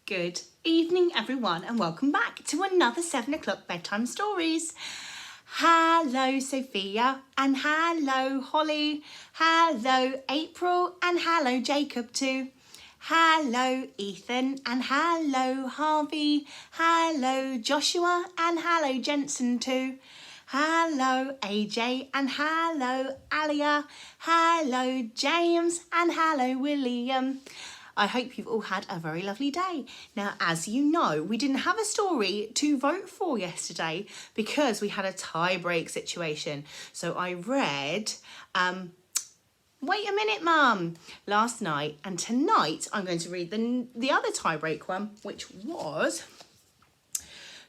Good evening, everyone, and welcome back to another 7 o'clock bedtime stories. Hello, Sophia, and hello, Holly. Hello, April, and hello, Jacob too. Hello, Ethan, and hello, Harvey. Hello, Joshua, and hello, Jensen too. Hello, AJ, and hello, Alia. Hello, James, and hello, William. I hope you've all had a very lovely day. Now, as you know, we didn't have a story to vote for yesterday because we had a tie-break situation. So I read, Wait a Minute, Mum, last night. And tonight I'm going to read the other tie-break one, which was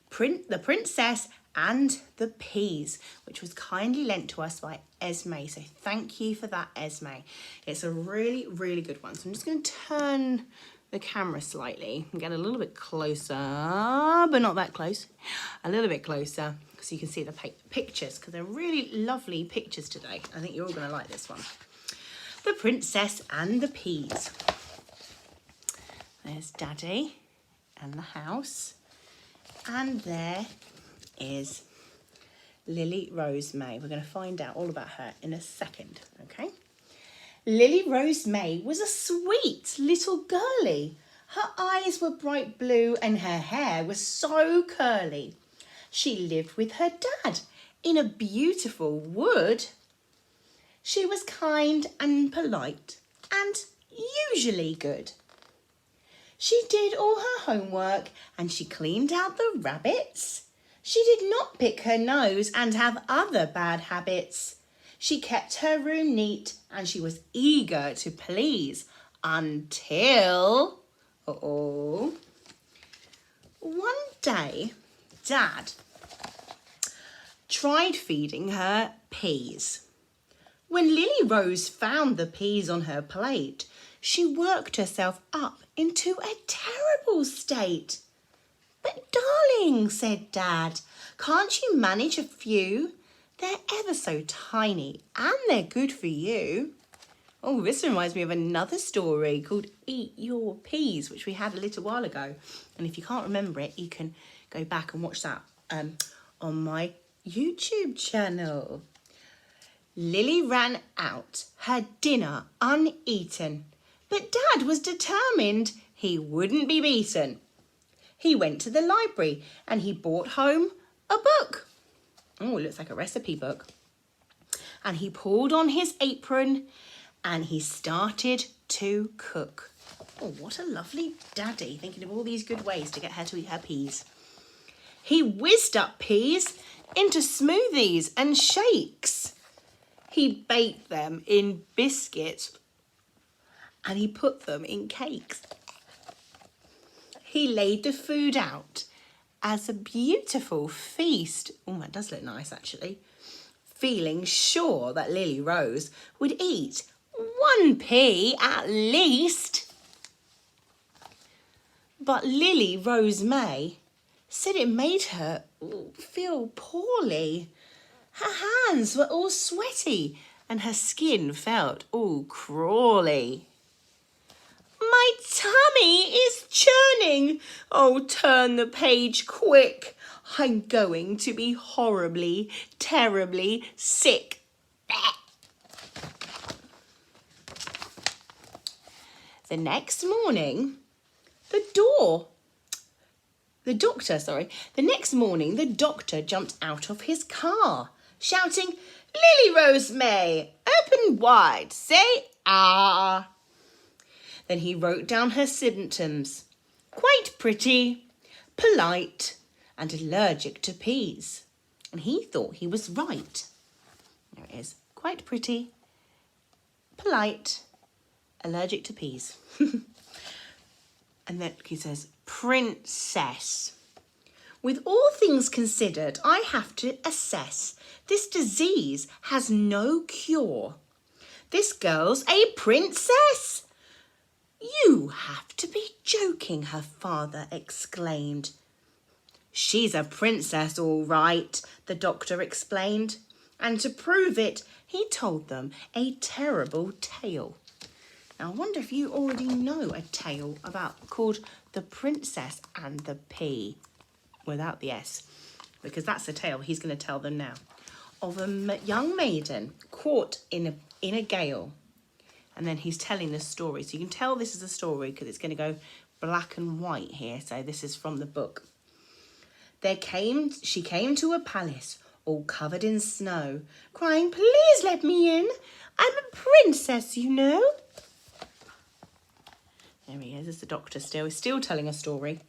The Princess and the Peas, which was kindly lent to us by Esme. So thank you for that, Esme. It's a really, really good one. So I'm just going to turn the camera slightly and get a little bit closer, but not that close. A little bit closer so you can see the pictures, because they're really lovely pictures today. I think you're all going to like this one. The Princess and the Peas. There's Daddy and the house. And there is Lily Rose May. We're going to find out all about her in a second, okay? Lily Rose May was a sweet little girlie. Her eyes were bright blue and her hair was so curly. She lived with her dad in a beautiful wood. She was kind and polite and usually good. She did all her homework and she cleaned out the rabbits. She did not pick her nose and have other bad habits. She kept her room neat and she was eager to please until... one day, Dad tried feeding her peas. When Lily Rose found the peas on her plate, she worked herself up into a terrible state. "But darling," said Dad, "can't you manage a few? They're ever so tiny and they're good for you." Oh, this reminds me of another story called Eat Your Peas, which we had a little while ago. And if you can't remember it, you can go back and watch that on my YouTube channel. Lily ran out, her dinner uneaten. But Dad was determined he wouldn't be beaten. He went to the library and he brought home a book. Oh, it looks like a recipe book. And he pulled on his apron and he started to cook. Oh, what a lovely daddy, thinking of all these good ways to get her to eat her peas. He whizzed up peas into smoothies and shakes. He baked them in biscuits and he put them in cakes. He laid the food out as a beautiful feast. Oh, that does look nice, actually. Feeling sure that Lily Rose would eat one pea at least. But Lily Rose May said it made her feel poorly. Her hands were all sweaty and her skin felt all crawly. "My tummy is churning. Oh, turn the page quick. I'm going to be horribly, terribly sick." The next morning, the doctor jumped out of his car, shouting, "Lily Rose May, open wide, say ah." Then he wrote down her symptoms: quite pretty, polite, and allergic to peas. And he thought he was right. There it is. Quite pretty, polite, allergic to peas. And then he says, "Princess, with all things considered, I have to assess this disease has no cure. This girl's a princess." "You have to be joking," her father exclaimed. "She's a princess, all right," the doctor explained. And to prove it, he told them a terrible tale. Now, I wonder if you already know a tale called The Princess and the Pea, without the S, because that's the tale he's going to tell them now, of a young maiden caught in a gale. And then he's telling the story. So you can tell this is a story because it's going to go black and white here. So this is from the book. She came to a palace all covered in snow, crying, "Please let me in. I'm a princess, you know." There he is. It's the doctor still. He's still telling a story.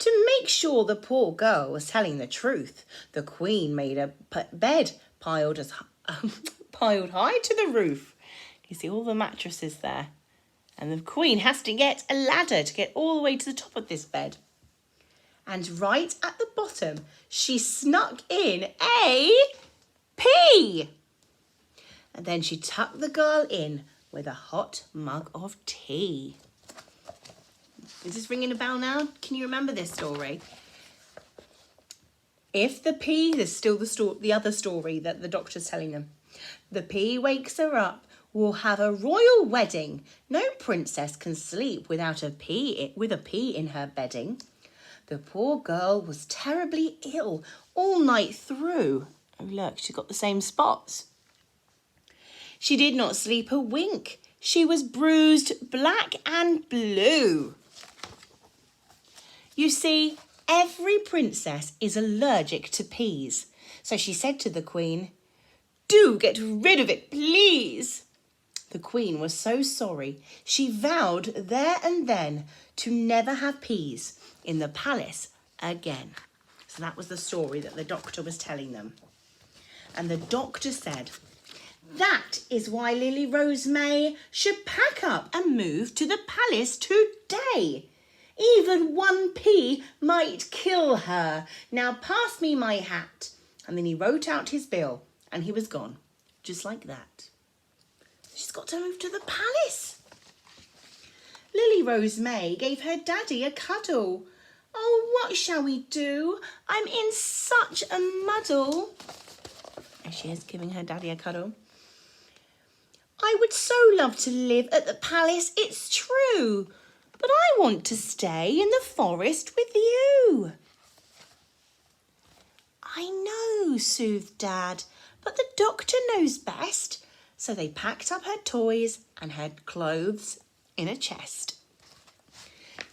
To make sure the poor girl was telling the truth, the queen made a bed piled high to the roof. You see all the mattresses there. And the queen has to get a ladder to get all the way to the top of this bed. And right at the bottom, she snuck in a pea. And then she tucked the girl in with a hot mug of tea. Is this ringing a bell now? Can you remember this story? If the pea, there's still the other story that the doctor's telling them. The pea wakes her up, we'll have a royal wedding. No princess can sleep without a pea in her bedding. The poor girl was terribly ill all night through. Oh look, she got the same spots. She did not sleep a wink. She was bruised black and blue. You see, every princess is allergic to peas. So she said to the queen, "Do get rid of it, please." The queen was so sorry, she vowed there and then to never have peas in the palace again. So that was the story that the doctor was telling them. And the doctor said, "That is why Lily Rose May should pack up and move to the palace today. Even one pea might kill her. Now pass me my hat." And then he wrote out his bill and he was gone, just like that. She's got to move to the palace. Lily Rose May gave her daddy a cuddle. "Oh, what shall we do? I'm in such a muddle." There she is, giving her daddy a cuddle. "I would so love to live at the palace, it's true. But I want to stay in the forest with you." "I know," soothed Dad, "but the doctor knows best." So they packed up her toys and her clothes in a chest.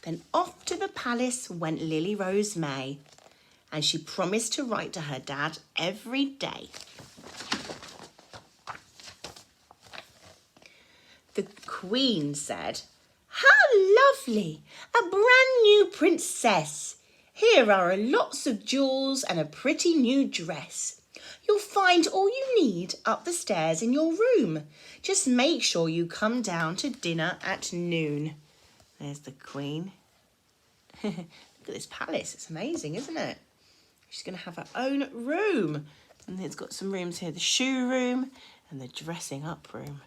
Then off to the palace went Lily Rose May, and she promised to write to her dad every day. The Queen said, "How lovely! A brand new princess. Here are lots of jewels and a pretty new dress. You'll find all you need up the stairs in your room. Just make sure you come down to dinner at noon." There's the Queen. Look at this palace. It's amazing, isn't it? She's going to have her own room. And it's got some rooms here. The shoe room and the dressing up room.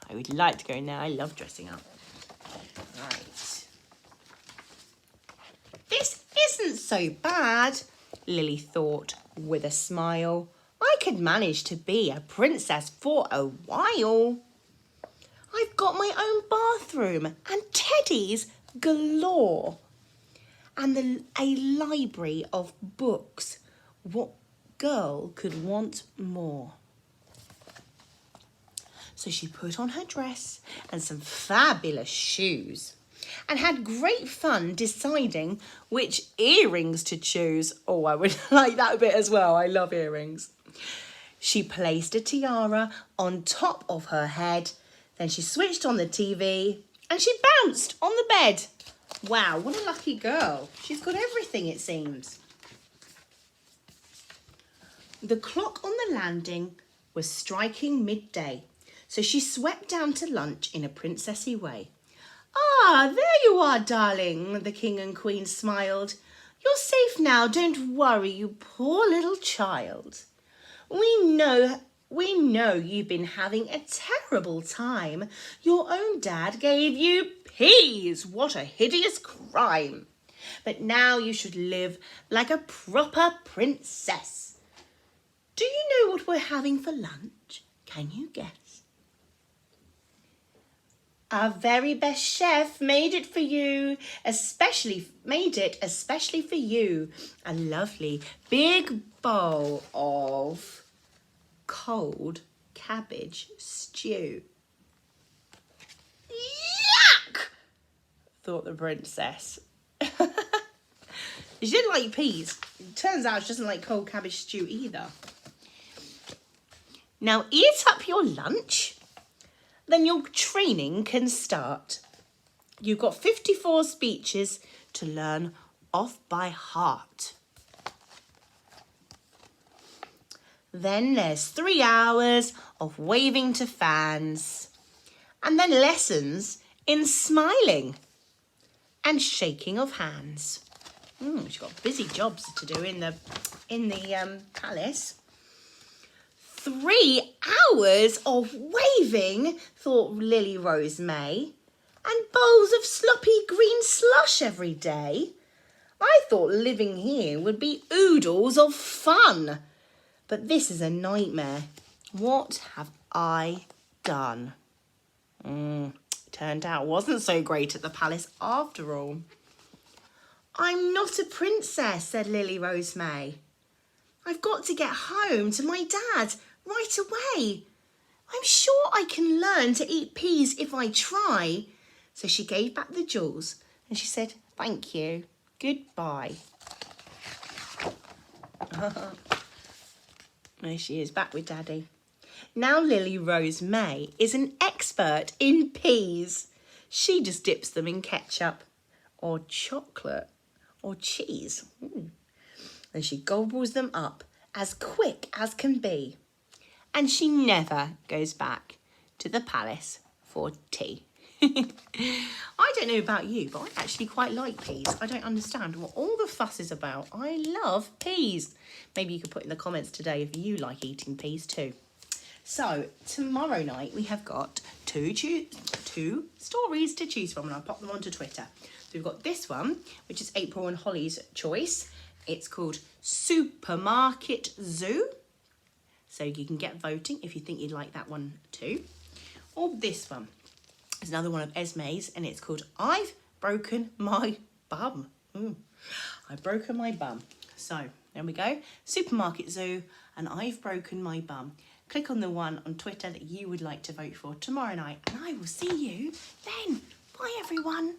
I would like to go now. I love dressing up. Right. This isn't so bad, Lily thought with a smile. I could manage to be a princess for a while. I've got my own bathroom and teddies galore. And a library of books. What girl could want more? So she put on her dress and some fabulous shoes and had great fun deciding which earrings to choose. Oh, I would like that bit as well. I love earrings. She placed a tiara on top of her head. Then she switched on the TV and she bounced on the bed. Wow, what a lucky girl. She's got everything, it seems. The clock on the landing was striking midday, so she swept down to lunch in a princessy way. "Ah, there you are, darling," the King and Queen smiled. "You're safe now, don't worry, you poor little child. We know you've been having a terrible time. Your own dad gave you peas. What a hideous crime. But now you should live like a proper princess. Do you know what we're having for lunch? Can you guess?" Our very best chef made it for you, made it especially for you. A lovely big bowl of cold cabbage stew. Yuck! Thought the princess. She didn't like peas. It turns out she doesn't like cold cabbage stew either. Now eat up your lunch, then your training can start. You've got 54 speeches to learn off by heart. Then there's 3 hours of waving to fans, and then lessons in smiling and shaking of hands. She's got busy jobs to do in the palace. 3 hours of waving, thought Lily Rose May, and bowls of sloppy green slush every day. I thought living here would be oodles of fun, but this is a nightmare. What have I done? Turned out it wasn't so great at the palace after all. I'm not a princess, said Lily Rose May. I've got to get home to my dad right away. I'm sure I can learn to eat peas if I try. So she gave back the jewels and she said, thank you, goodbye. There she is, back with Daddy. Now Lily Rose May is an expert in peas. She just dips them in ketchup or chocolate or cheese. And she gobbles them up as quick as can be. And she never goes back to the palace for tea. I don't know about you, but I actually quite like peas. I don't understand what all the fuss is about. I love peas. Maybe you could put in the comments today if you like eating peas too. So tomorrow night we have got two stories to choose from, and I'll pop them onto Twitter. So we've got this one, which is April and Holly's choice. It's called Supermarket Zoo. So you can get voting if you think you'd like that one too. Or this one. It's another one of Esme's, and it's called I've Broken My Bum. I've broken my bum. So there we go. Supermarket Zoo and I've Broken My Bum. Click on the one on Twitter that you would like to vote for tomorrow night, and I will see you then. Bye everyone.